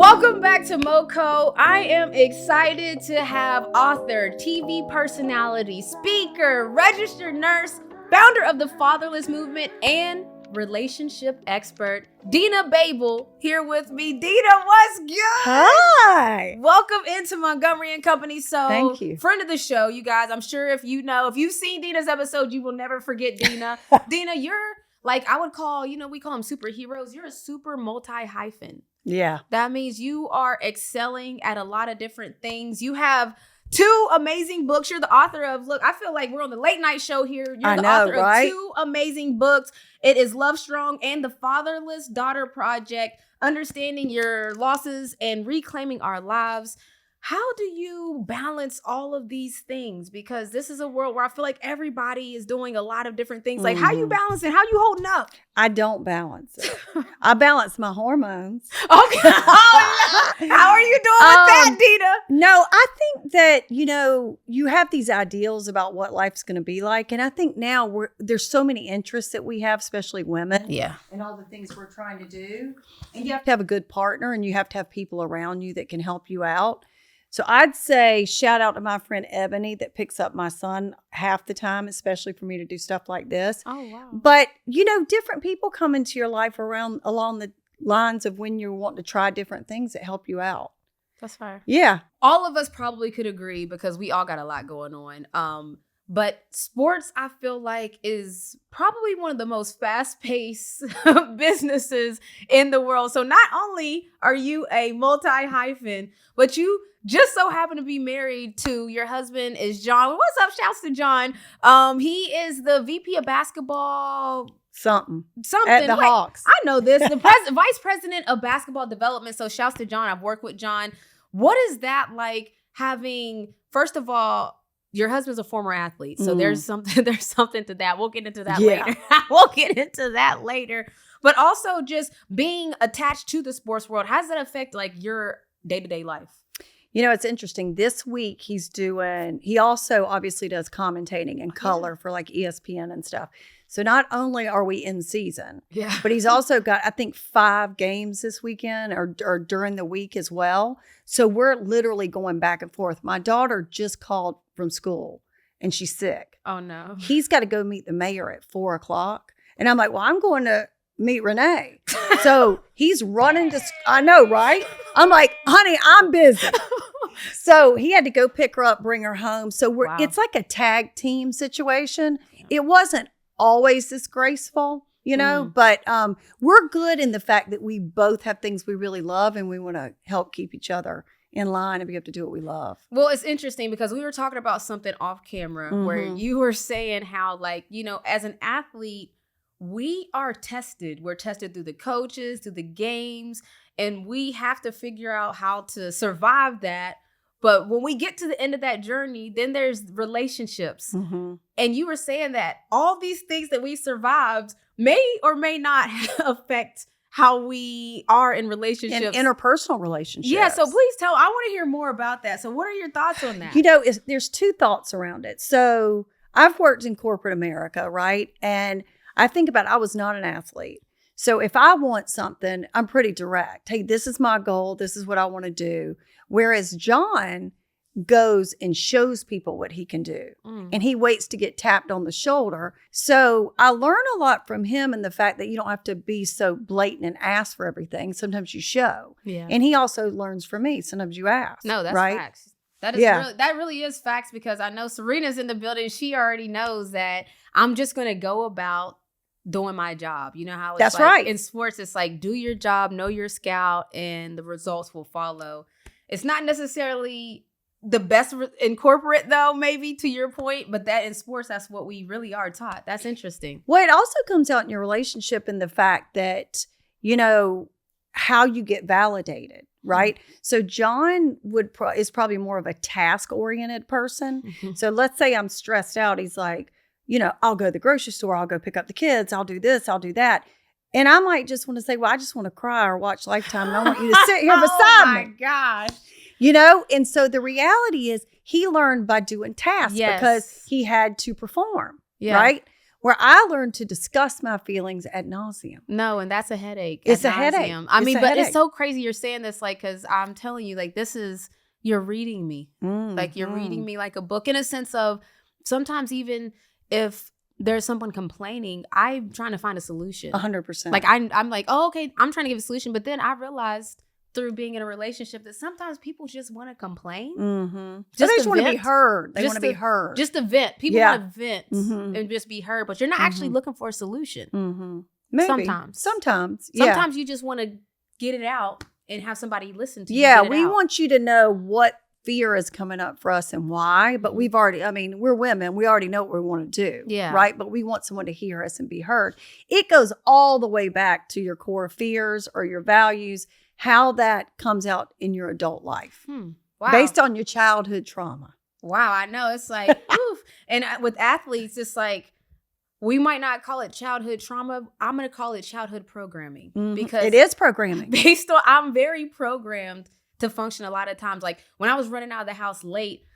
Welcome back to MoCo. I am excited to have author, TV personality, speaker, registered nurse, founder of the fatherless movement, and relationship expert, Denna Babul, here with me. Denna, what's good? Hi. Welcome into Montgomery and Company. So, thank you. Friend of the show, you guys. I'm sure if you've seen Denna's episode, you will never forget Denna. Denna, you're like, I would call, we call them superheroes. You're a super multi-hyphen. Yeah. That means you are excelling at a lot of different things. You have 2 amazing books. You're the author of, look, I feel like we're on the late night show here. You're the author of 2 amazing books. It is Love Strong and The Fatherless Daughter Project, Understanding Your Losses and Reclaiming Our Lives. How do you balance all of these things? Because this is a world where I feel like everybody is doing a lot of different things. Like, how you balancing? How you holding up? I don't balance it. I balance my hormones. Okay. Oh, no. How are you doing with that, Denna? No, I think that, you have these ideals about what life's going to be like. And I think now there's so many interests that we have, especially women. Yeah. And all the things we're trying to do. And you have to have a good partner and you have to have people around you that can help you out. So I'd say shout out to my friend Ebony that picks up my son half the time, especially for me to do stuff like this. Oh, wow. But, different people come into your life along the lines of when you want to try different things that help you out. That's fair. Yeah. All of us probably could agree because we all got a lot going on. But sports, I feel like, is probably one of the most fast-paced businesses in the world. So not only are you a multi-hyphen, but you just so happen to be married to your husband is John. What's up? Shouts to John. He is the VP of basketball. Something at the Hawks. I know this. The vice president of basketball development. So shouts to John. I've worked with John. What is that like having, first of all, your husband's a former athlete. So there's something to that. We'll get into that later. We'll get into that later. But also just being attached to the sports world, how does that affect like your day-to-day life? It's interesting. This week he also obviously does commentating and color for like ESPN and stuff. So not only are we in season, but he's also got, I think, 5 games this weekend or during the week as well. So we're literally going back and forth. My daughter just called from school and she's sick. Oh, no. He's got to go meet the mayor at 4:00. And I'm like, well, I'm going to meet Renee. So he's running to, I know, right? I'm like, honey, I'm busy. So he had to go pick her up, bring her home. So it's like a tag team situation. It wasn't always this graceful, but we're good in the fact that we both have things we really love and we want to help keep each other in line and be able to do what we love. Well, it's interesting because we were talking about something off camera where you were saying how, like, as an athlete, we are tested. We're tested through the coaches, through the games, and we have to figure out how to survive that. But when we get to the end of that journey, then there's relationships. And you were saying that all these things that we survived may or may not affect how we are in relationships. In interpersonal relationships. Yeah, so please I want to hear more about that. So what are your thoughts on that? There's 2 thoughts around it. So I've worked in corporate America, right? And I think about I was not an athlete. So if I want something, I'm pretty direct. Hey, this is my goal. This is what I want to do. Whereas John goes and shows people what he can do. And he waits to get tapped on the shoulder. So I learn a lot from him in the fact that you don't have to be so blatant and ask for everything. Sometimes you show. Yeah. And he also learns from me. Sometimes you ask. No, that's right? Facts. That really is facts because I know Serena's in the building. She already knows that I'm just going to go about doing my job. You know how it's that's like right. In sports, it's like do your job, know your scout, and the results will follow. It's not necessarily the best in corporate, though, maybe to your point, but that in sports, that's what we really are taught. That's interesting. Well, it also comes out in your relationship in the fact that, how you get validated, right? So John is probably more of a task-oriented person. So let's say I'm stressed out. He's like, I'll go to the grocery store. I'll go pick up the kids. I'll do this. I'll do that. And I might just want to say, well, I just want to cry or watch Lifetime. And I want you to sit here beside me. Oh, my gosh. And so the reality is he learned by doing tasks because he had to perform, right? where I learned to discuss my feelings ad nauseum. No, and that's a headache. It's a headache. I mean, but it's so crazy you're saying this, like, because I'm telling you, like, you're reading me. Like, you're reading me like a book, in a sense of sometimes even if there's someone complaining, I'm trying to find a solution. 100%. Like, I'm like, oh, okay, I'm trying to give a solution. But then I realized through being in a relationship that sometimes people just want to complain. They just want to be heard. They want to be heard. Just to vent. People want to vent and just be heard, but you're not actually looking for a solution. Maybe. Sometimes you just want to get it out and have somebody listen to you. Yeah, we want you to know what fear is coming up for us and why, but we're women. We already know what we want to do. Yeah. Right? But we want someone to hear us and be heard. It goes all the way back to your core fears or your values, how that comes out in your adult life. Wow. Based on your childhood trauma. Wow, I know. It's like, oof. And with athletes, it's like, we might not call it childhood trauma. I'm going to call it childhood programming. Because it is programming. I'm very programmed to function a lot of times. Like, when I was running out of the house late,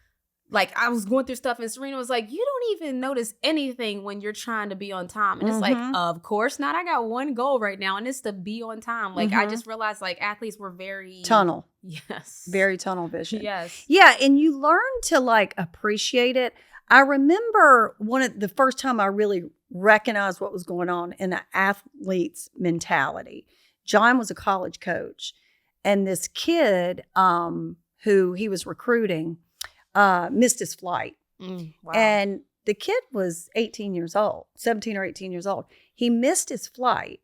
like, I was going through stuff and Sirena was like, you don't even notice anything when you're trying to be on time. And it's like, of course not. I got one goal right now, and it's to be on time. Like, I just realized, like, athletes were very... tunnel. Yes. Very tunnel vision. Yes. Yeah, and you learn to, like, appreciate it. I remember the first time I really recognized what was going on in an athlete's mentality. John was a college coach, and this kid who he was recruiting missed his flight. Wow. And the kid was 17 or 18 years old. He missed his flight,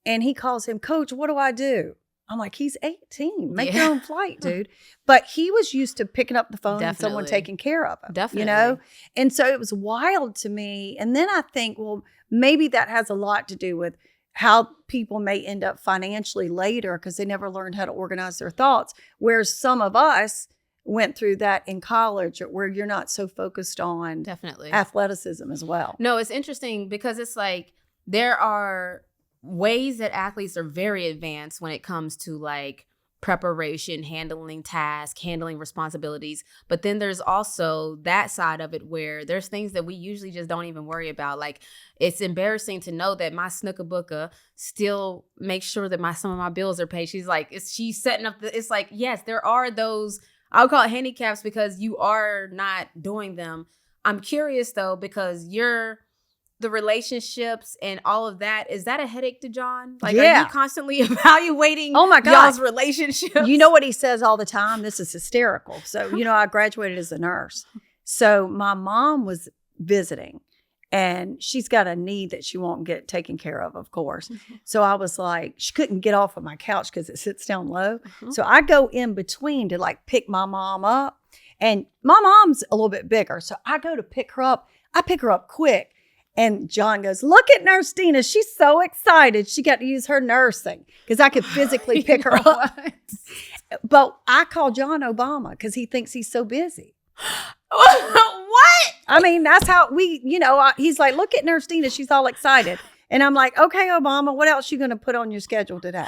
and he calls him, Coach, what do I do? I'm like, he's 18. Make your own flight, dude. But he was used to picking up the phone and someone taking care of him. Definitely. You know? And so it was wild to me. And then I think, well, maybe that has a lot to do with how people may end up financially later because they never learned how to organize their thoughts. Whereas some of us went through that in college, where you're not so focused on athleticism as well. No, it's interesting because it's like there are ways that athletes are very advanced when it comes to like preparation, handling tasks, handling responsibilities. But then there's also that side of it where there's things that we usually just don't even worry about. Like, it's embarrassing to know that my snooker booker still makes sure that some of my bills are paid. She's like, she's setting up it's like, yes, there are those, I'll call it handicaps because you are not doing them. I'm curious though, because the relationships and all of that, is that a headache to John? Like, are you constantly evaluating y'all's relationship? You know what he says all the time? This is hysterical. So, I graduated as a nurse. So my mom was visiting, and she's got a need that she won't get taken care of course. So I was like, she couldn't get off of my couch because it sits down low. So I go in between to like pick my mom up. And my mom's a little bit bigger. So I go to pick her up. I pick her up quick. And John goes, look at Nurse Dina. She's so excited. She got to use her nursing because I could physically pick her up. But I call John Obama because he thinks he's so busy. What? I mean, that's how he's like, look at Nurse Dina. She's all excited. And I'm like, okay, Obama, what else you going to put on your schedule today?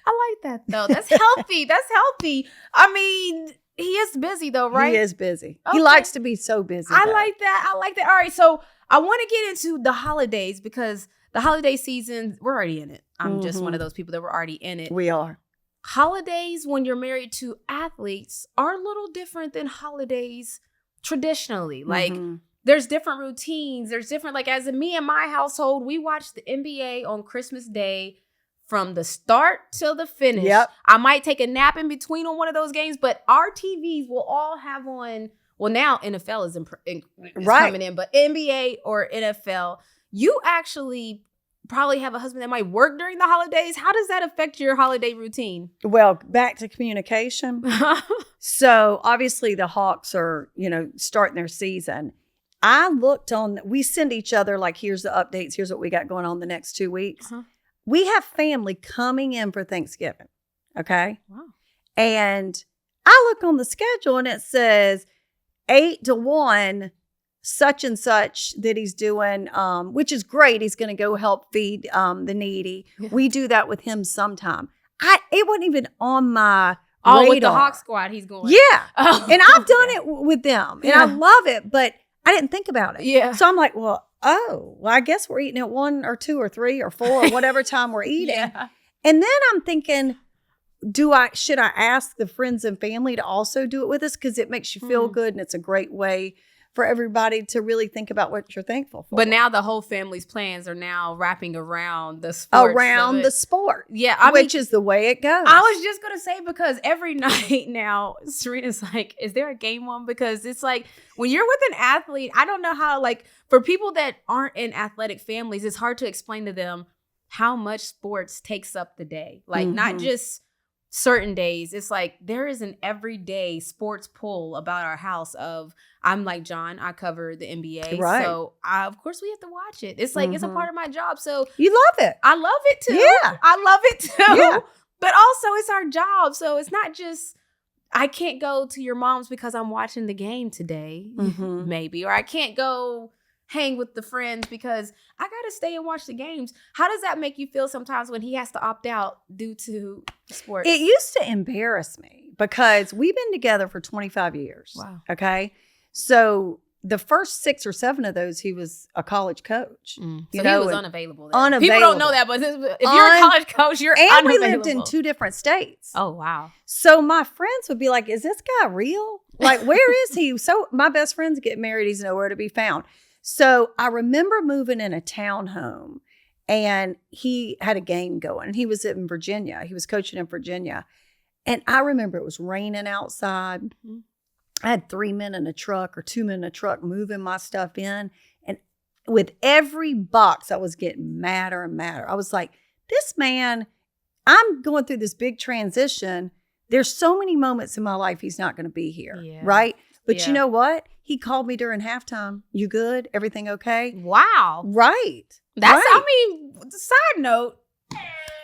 I like that, though. That's healthy. That's healthy. I mean, he is busy, though, right? He is busy. Okay. He likes to be so busy. I like that. All right, so I want to get into the holidays because the holiday season, we're already in it. I'm just one of those people that we're already in it. We are. Holidays, when you're married to athletes, are a little different than holidays traditionally. Like, there's different routines. There's different, like, as in me and my household, we watch the NBA on Christmas Day from the start till the finish. Yep. I might take a nap in between on one of those games, but our TVs will all have on. Well, now NFL is coming in, but NBA or NFL, you actually probably have a husband that might work during the holidays. How does that affect your holiday routine? Well, back to communication. So obviously the Hawks are, starting their season. We send each other like, here's the updates. Here's what we got going on the next 2 weeks. We have family coming in for Thanksgiving. Okay. Wow. And I look on the schedule and it says 8 to 1, such and such that he's doing, which is great. He's going to go help feed the needy. Yeah. We do that with him sometime. It wasn't even on my radar. With the Hawk Squad, he's going. Yeah. And I've done it with them. And I love it, but I didn't think about it. Yeah. So I'm like, well, oh, well, I guess we're eating at 1 or 2 or 3 or 4 or whatever time we're eating. Yeah. And then I'm thinking, should I ask the friends and family to also do it with us? Because it makes you feel good and it's a great way for everybody to really think about what you're thankful for. But now the whole family's plans are now wrapping around the sport. Around the sport. Yeah. Which is the way it goes. I was just going to say, because every night now, Serena's like, is there a game on? Because it's like, when you're with an athlete, I don't know how, like, for people that aren't in athletic families, it's hard to explain to them how much sports takes up the day. Like, not just certain days. It's like there is an everyday sports pull about our house of, I'm like John, I cover the NBA. Right. So of course we have to watch it. It's like, it's a part of my job. So you love it. I love it too. Yeah. I love it too. Yeah. But also it's our job. So it's not just, I can't go to your mom's because I'm watching the game today, maybe. Or I can't go hang with the friends because I got to stay and watch the games. How does that make you feel sometimes when he has to opt out due to sports? It used to embarrass me because we've been together for 25 years. Wow. Okay. So the first 6 or 7 of those, he was a college coach. So he was unavailable. Then. Unavailable. People don't know that, but if you're a college coach, you're and unavailable. we lived in 2 different states. Oh, wow. So my friends would be like, is this guy real? Like, where is he? So my best friends get married. He's nowhere to be found. So I remember moving in a townhome and he had a game going. He was in Virginia. He was coaching in Virginia. And I remember it was raining outside. I had 3 men in a truck or 2 men in a truck moving my stuff in. And with every box, I was getting madder and madder. I was like, this man, I'm going through this big transition. There's so many moments in my life he's not going to be here. Yeah. Right? But you know what? He called me during halftime. You good? Everything okay? Wow. Right. That's, right. I mean, side note,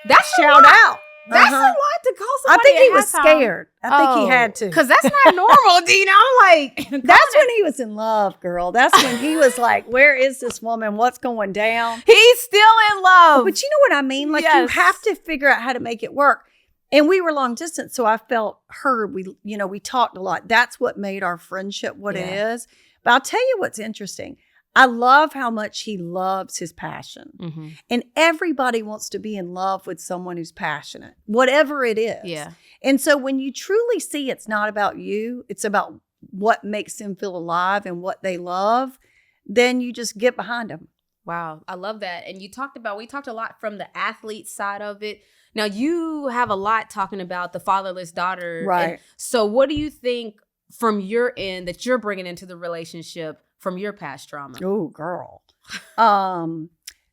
that's shout out. That's a lot to call somebody. I think he was halftime. Scared. I think he had to. Because that's not normal, Dina. I'm like, that's when he was in love, girl. That's when he was like, where is this woman? What's going down? He's still in love. But you know what I mean? Like, you have to figure out how to make it work. And we were long distance, so I felt heard. We talked a lot. That's what made our friendship what it is. But I'll tell you what's interesting. I love how much he loves his passion. And everybody wants to be in love with someone who's passionate, whatever it is. Yeah. And so when you truly see it's not about you, it's about what makes them feel alive and what they love, then you just get behind them. Wow. I love that. And we talked a lot from the athlete side of it. Now, you have a lot talking about the fatherless daughter. Right. And so what do you think from your end that you're bringing into the relationship from your past trauma? Oh, girl.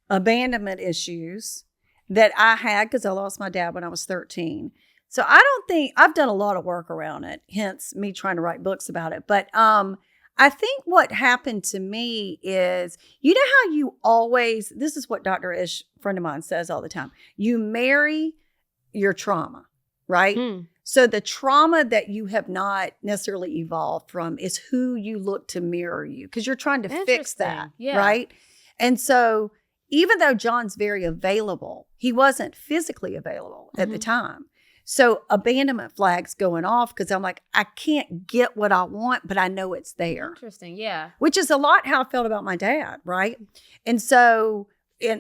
Abandonment issues that I had because I lost my dad when I was 13. So I don't think I've done a lot of work around it, hence me trying to write books about it. But I think what happened to me is, you know how you always, this is what Dr. Ish, a friend of mine, says all the time, you marry your trauma, right? So the trauma that you have not necessarily evolved from is who you look to mirror you, because you're trying to fix that, right? And so even though John's very available, he wasn't physically available at the time. So abandonment flags going off because I'm like, I can't get what I want, but I know it's there. Interesting, yeah. Which is a lot how I felt about my dad, right? And so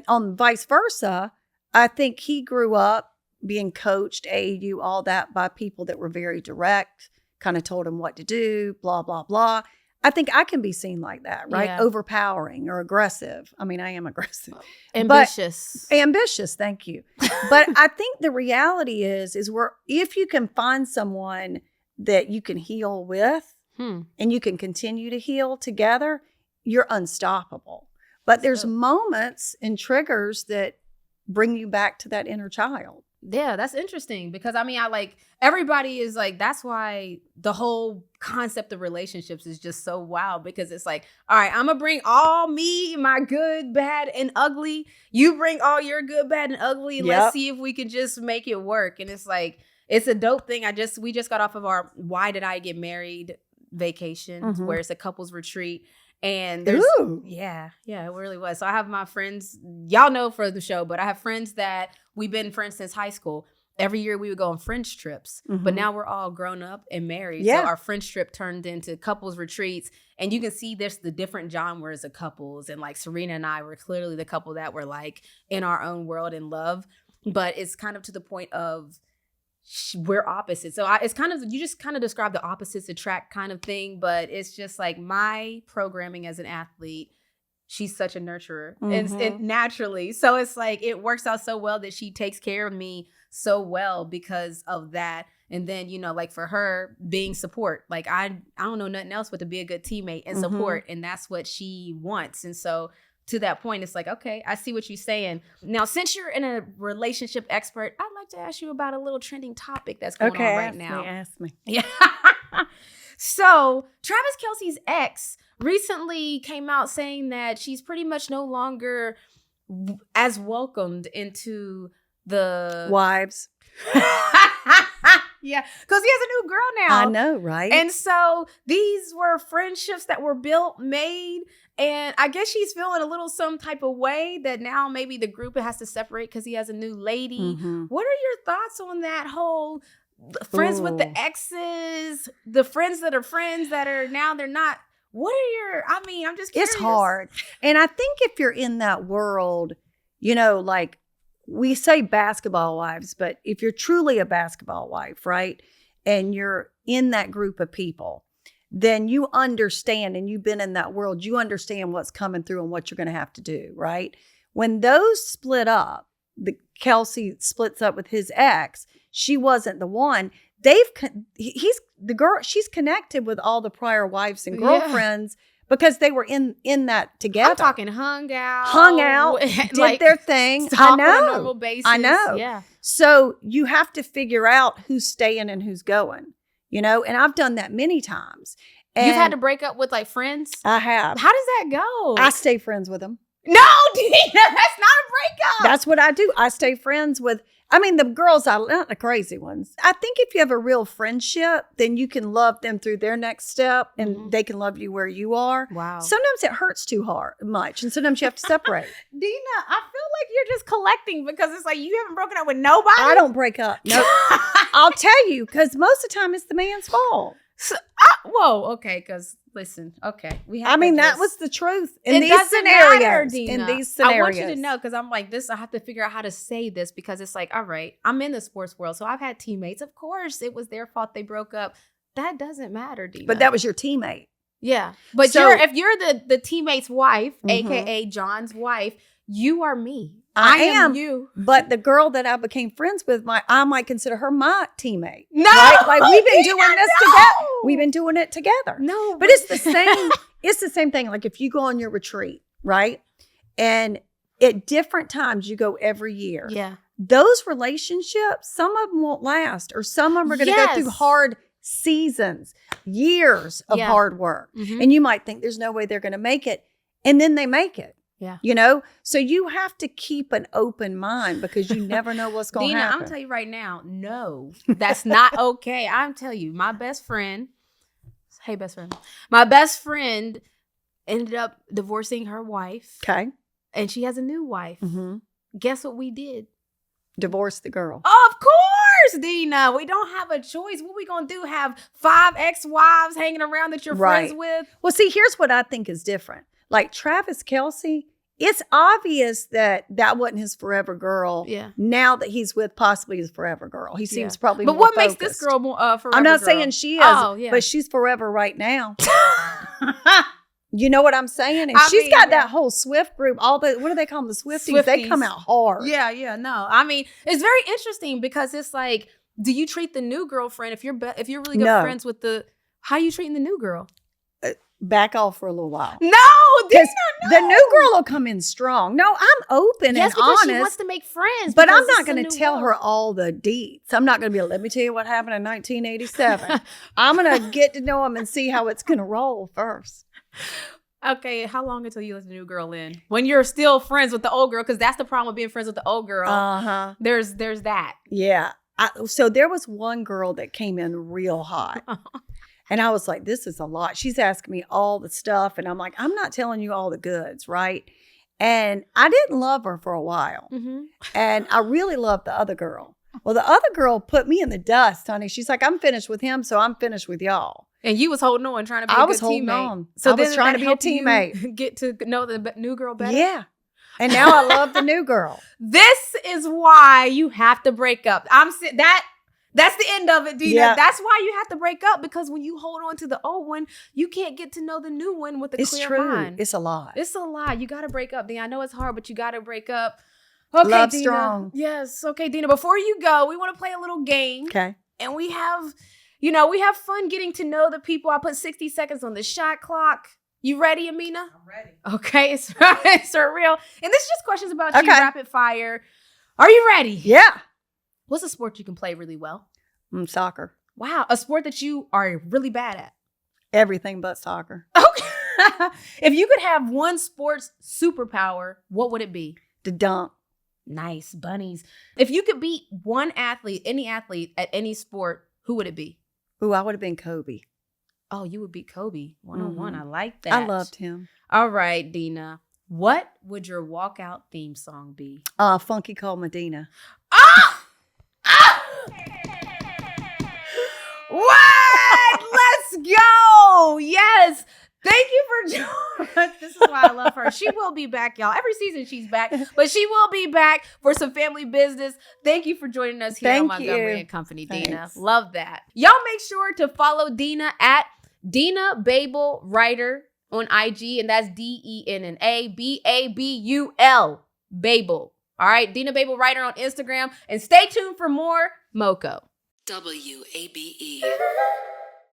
on vice versa, I think he grew up being coached, AAU, all that by people that were very direct, kind of told him what to do, blah, blah, blah. I think I can be seen like that, right? Yeah. Overpowering or aggressive. I mean, I am aggressive. Ambitious. Ambitious, thank you. But I think the reality is if you can find someone that you can heal with and you can continue to heal together, you're unstoppable. But there's moments and triggers that bring you back to that inner child. Yeah, that's interesting because everybody is like, that's why the whole concept of relationships is just so wild, because it's like, all right, I'm going to bring all me, my good, bad, and ugly. You bring all your good, bad, and ugly. And let's see if we can just make it work. And it's like, it's a dope thing. We just got off of our Why Did I Get Married vacation, where it's a couples retreat. And there's, yeah, it really was. So I have my friends, y'all know for the show, but I have friends that we've been friends since high school. every year we would go on French trips, but now we're all grown up and married. Yeah. So our French trip turned into couples retreats, and you can see there's the different genres of couples. And like Sirena and I were clearly the couple that were like in our own world in love, but it's kind of to the point of we're opposites. So it's kind of, you just kind of describe the opposites attract kind of thing, but it's just like my programming as an athlete. She's such a nurturer and naturally. So it's like, it works out so well that she takes care of me so well because of that. And then, you know, like for her being support, like I don't know nothing else but to be a good teammate and support. And that's what she wants. And so to that point, it's like, okay, I see what you're saying. Now, since you're in a relationship expert, I'd like to ask you about a little trending topic that's going on right now. Ask me. Yeah. So Travis Kelce's ex recently came out saying that she's pretty much no longer as welcomed into the wives. Yeah, because he has a new girl now. I know, right? And so these were friendships that were built, made, and I guess she's feeling a little some type of way that now maybe the group has to separate because he has a new lady. What are your thoughts on that whole friends with the exes, the friends that are now they're not? What are your, I mean, I'm just curious. It's hard. And I think if you're in that world, you know, like we say basketball wives, but if you're truly a basketball wife, right, and you're in that group of people, then you understand, and you've been in that world, you understand what's coming through and what you're going to have to do, right? When those split up, the Kelce splits up with his ex, she wasn't the one. She's connected with all the prior wives and girlfriends because they were in that together. I'm talking hung out, did like, their thing. I know. On a normal basis. I know. Yeah. So you have to figure out who's staying and who's going, you know, and I've done that many times. And you've had to break up with like friends? I have. How does that go? I stay friends with them. No, Dina, that's not a breakup. That's what I do. I stay friends with, I mean, the girls, not the crazy ones. I think if you have a real friendship, then you can love them through their next step and they can love you where you are. Wow. Sometimes it hurts too much. And sometimes you have to separate. Dina, I feel like you're just collecting because it's like you haven't broken up with nobody. I don't break up. No, I'll tell you, because most of the time it's the man's fault. So, whoa, okay, because listen, okay. That was the truth in these scenarios. In these scenarios. I want you to know, because I'm like this, I have to figure out how to say this because it's like, all right, I'm in the sports world, so I've had teammates. Of course, it was their fault they broke up. That doesn't matter, Dina. But that was your teammate. Yeah. But if you're the teammate's wife, aka John's wife, you are me. I am you. But the girl that I became friends with, I might consider her my teammate. No, right? Like we've been doing this together. We've been doing it together. No, but it's the same. It's the same thing. Like if you go on your retreat, right? And at different times you go every year. Yeah. Those relationships, some of them won't last, or some of them are going to go through hard seasons, years of hard work. And you might think there's no way they're going to make it. And then they make it. Yeah. You know, so you have to keep an open mind because you never know what's going to happen. I'm going to tell you right now, no, that's not okay. I'm telling you, my best friend ended up divorcing her wife. Okay. And she has a new wife. Guess what we did? Divorce the girl. Of course, Dina. We don't have a choice. What we going to do? Have 5 ex-wives hanging around that you're friends with? Well, see, here's what I think is different. Like Travis Kelce, it's obvious that wasn't his forever girl. Yeah. Now that he's with possibly his forever girl. He seems probably But more what focused. makes this girl more forever I'm not girl? saying she is, but she's forever right now. You know what I'm saying? And she's got that whole Swift group. What do they call them? The Swifties. They come out hard. Yeah. No, I mean, it's very interesting because it's like, do you treat the new girlfriend if you're really good friends with how are you treating the new girl? Back off for a little while. No, because the new girl will come in strong. No, I'm open and honest. Because she wants to make friends. But I'm not going to tell her all the deets. I'm not going to be like, let me tell you what happened in 1987. I'm going to get to know them and see how it's going to roll first. Okay, how long until you let the new girl in? When you're still friends with the old girl, because that's the problem with being friends with the old girl. There's that. Yeah. So there was one girl that came in real hot. And I was like, this is a lot. She's asking me all the stuff. And I'm like, I'm not telling you all the goods, right? And I didn't love her for a while. And I really loved the other girl. Well, the other girl put me in the dust, honey. She's like, I'm finished with him, so I'm finished with y'all. And you was holding on, trying to be a I good was holding teammate. on. So I was trying to be a help you teammate. get to know the new girl better? Yeah. And now I love the new girl. This is why you have to break up. That's the end of it, Dina. Yeah. That's why you have to break up, because when you hold on to the old one, you can't get to know the new one with a clear mind. It's a lot. It's a lot. You got to break up, Dina. I know it's hard, but you got to break up. Okay, Love Dina. strong. Yes. Okay, Dina. Before you go, we want to play a little game. Okay. And we have fun getting to know the people. I put 60 seconds on the shot clock. You ready, Amena? I'm ready. Okay, it's real. And this is just questions about you, Okay. rapid fire. Are you ready? Yeah. What's a sport you can play really well? Soccer. Wow, a sport that you are really bad at. Everything but soccer. Okay. If you could have one sports superpower, what would it be? To dunk. Nice, bunnies. If you could beat one athlete, any athlete at any sport, who would it be? Ooh, I would have been Kobe. Oh, you would beat Kobe one-on-one. I like that. I loved him. All right, Dina. What would your walkout theme song be? Funky Cold Medina. Ah! Ah! What? Let's go. Yes. Thank you for joining. This is why I love her. She will be back, y'all. Every season she's back, but she will be back for some family business. Thank you for joining us here on Montgomery and Company, Dina. Thanks. Love that. Y'all make sure to follow Dina at Denna Babul Writer on IG, and that's DENNA BABUL Babul. All right, Denna Babul Writer on Instagram, and stay tuned for more Moco. WABE.